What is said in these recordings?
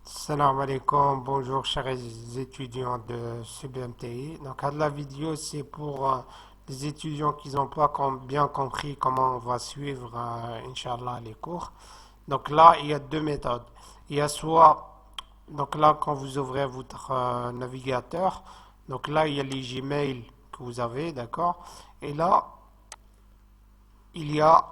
Salam alaikum, bonjour chers étudiants de CBMTI. Donc, la vidéo, c'est pour les étudiants qui n'ont pas bien compris comment on va suivre, Inch'Allah, les cours. Donc là, il y a deux méthodes. Il y a soit, donc là, quand vous ouvrez votre navigateur, donc là, il y a les Gmail que vous avez, d'accord? Et là, il y a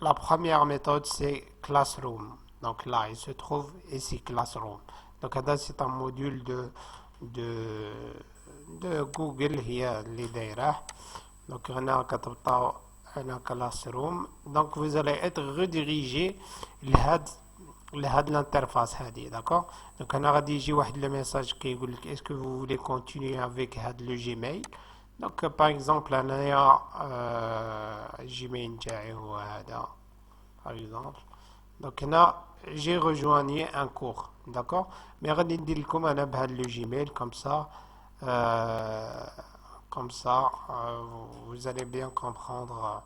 la première méthode, c'est Classroom. Donc là, il se trouve ici Classroom. Donc là, c'est un module de, de Google هي اللي دايره. Donc هنا كتبطاو هنا Classroom. Donc vous allez être redirigé لهاد l'interface هذه, d'accord. Donc هنا غادي يجي واحد le message كيقول لك est-ce que vous voulez continuer avec هاد le Gmail. Donc par exemple هنايا Gmail نتاعي هو هذا par exemple. Donc là, j'ai rejoigné un cours, d'accord? Mais regardez comme on a le Gmail euh, comme ça, vous allez bien comprendre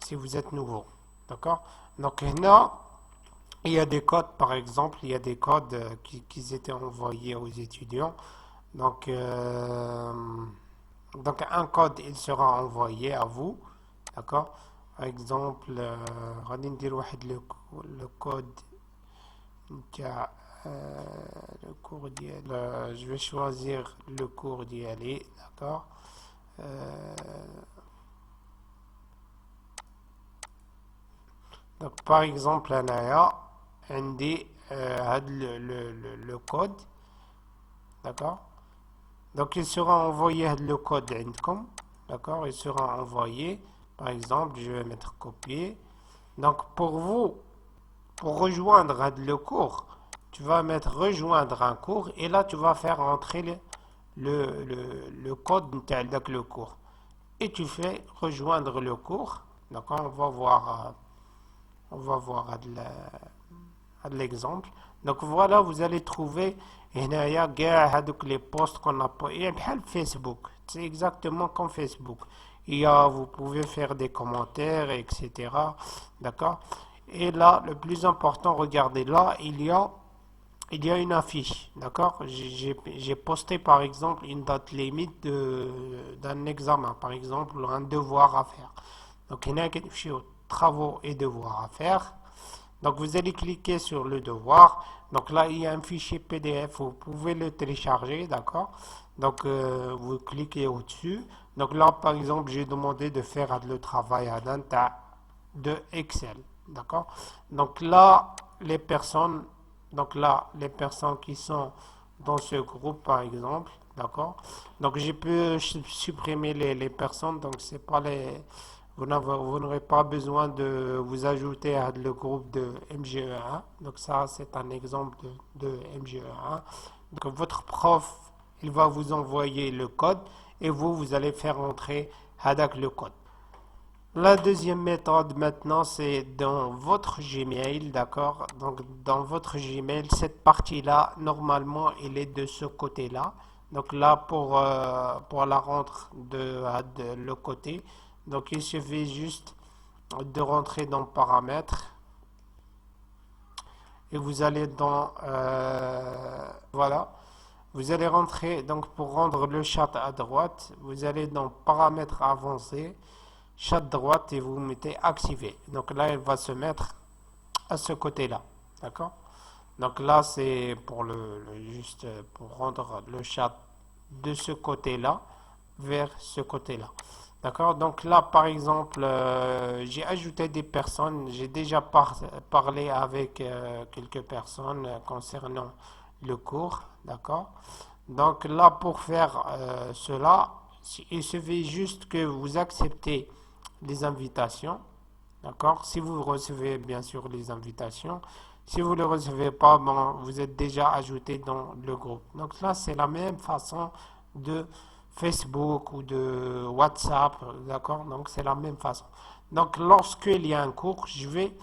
si vous êtes nouveau, d'accord? Donc là, il y a des codes, par exemple, il y a des codes qui étaient envoyés aux étudiants. Donc, donc un code, il sera envoyé à vous, d'accord? Par exemple, غادي ندير واحد le code نتاع le cours ديال je vais choisir le cours ديالي, d'accord. Donc par exemple هنايا عندي هاد le code, d'accord. Donc il sera envoyé le code عندكم, d'accord, il sera envoyé. Par exemple, je vais mettre copier. Donc pour vous, pour rejoindre le cours, tu vas mettre rejoindre un cours et là tu vas faire entrer le code de le cours. Et tu fais rejoindre le cours. Donc on va voir l'exemple. Donc voilà, vous allez trouver les posts qu'on a pas. Facebook. C'est exactement comme Facebook. Vous pouvez faire des commentaires, etc. D'accord? Et là, le plus important, regardez, là, il y a une affiche. D'accord? J'ai posté, par exemple, une date limite d'un examen. Par exemple, un devoir à faire. Donc, il y a travaux et devoirs à faire. Donc, vous allez cliquer sur le devoir. Donc là, il y a un fichier PDF. Vous pouvez le télécharger, d'accord? Donc, vous cliquez au-dessus. Donc là, par exemple, j'ai demandé de faire le travail à data de Excel, d'accord? Donc là, les personnes qui sont dans ce groupe, par exemple, d'accord? Donc je peux supprimer les personnes. Donc c'est pas vous n'aurez pas besoin de vous ajouter à le groupe de MGE1. Donc ça, c'est un exemple de MGE1. Donc votre prof, il va vous envoyer le code et vous allez faire entrer le code. La deuxième méthode maintenant, c'est dans votre Gmail, d'accord? Donc dans votre Gmail, cette partie-là, normalement, elle est de ce côté-là. Donc là, pour la rendre de le côté, donc il suffit juste de rentrer dans paramètres et vous allez dans voilà. Vous allez rentrer, donc pour rendre le chat à droite, vous allez dans paramètres avancés, chat droite et vous mettez activer. Donc là, elle va se mettre à ce côté-là. D'accord? Donc là, c'est pour juste pour rendre le chat de ce côté-là vers ce côté-là. D'accord? Donc là, par exemple, j'ai ajouté des personnes. J'ai déjà parlé avec quelques personnes concernant le cours. D'accord? Donc là, pour faire cela, il suffit juste que vous acceptez les invitations. D'accord? Si vous recevez bien sûr les invitations. Si vous ne le recevez pas, bon, vous êtes déjà ajouté dans le groupe. Donc là, c'est la même façon de Facebook ou de WhatsApp. D'accord? Donc c'est la même façon. Donc lorsqu'il y a un cours, je vais,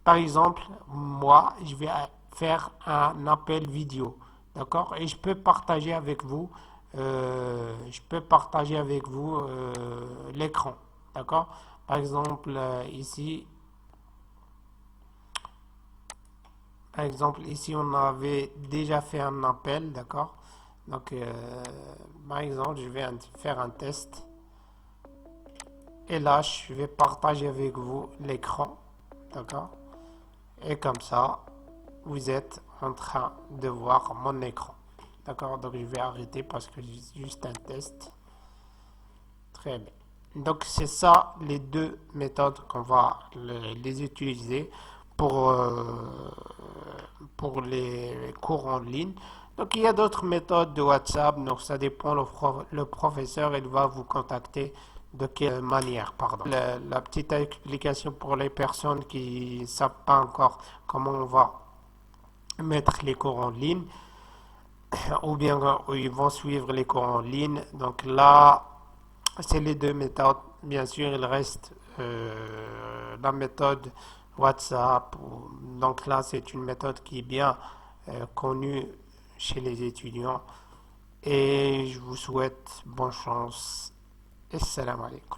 par exemple, moi, je vais faire un appel vidéo. D'accord? Et je peux partager avec vous, l'écran. D'accord? Par exemple, ici, Par exemple, ici, on avait déjà fait un appel, d'accord? Donc, par exemple, je vais faire un test. Et là, je vais partager avec vous l'écran, d'accord? Et comme ça, vous êtes en train de voir mon écran. D'accord? Donc, je vais arrêter parce que c'est juste un test. Très bien. Donc, c'est ça les deux méthodes qu'on va les utiliser pour, pour les cours en ligne. Donc, il y a d'autres méthodes de WhatsApp. Donc, ça dépend. Le professeur, il va vous contacter de quelle manière, pardon. La petite explication pour les personnes qui ne savent pas encore comment on va mettre les cours en ligne ou bien ils vont suivre les cours en ligne. Donc là, c'est les deux méthodes. Bien sûr, il reste la méthode WhatsApp. Donc là, c'est une méthode qui est bien connue chez les étudiants. Et je vous souhaite bonne chance. Assalamu alaikum.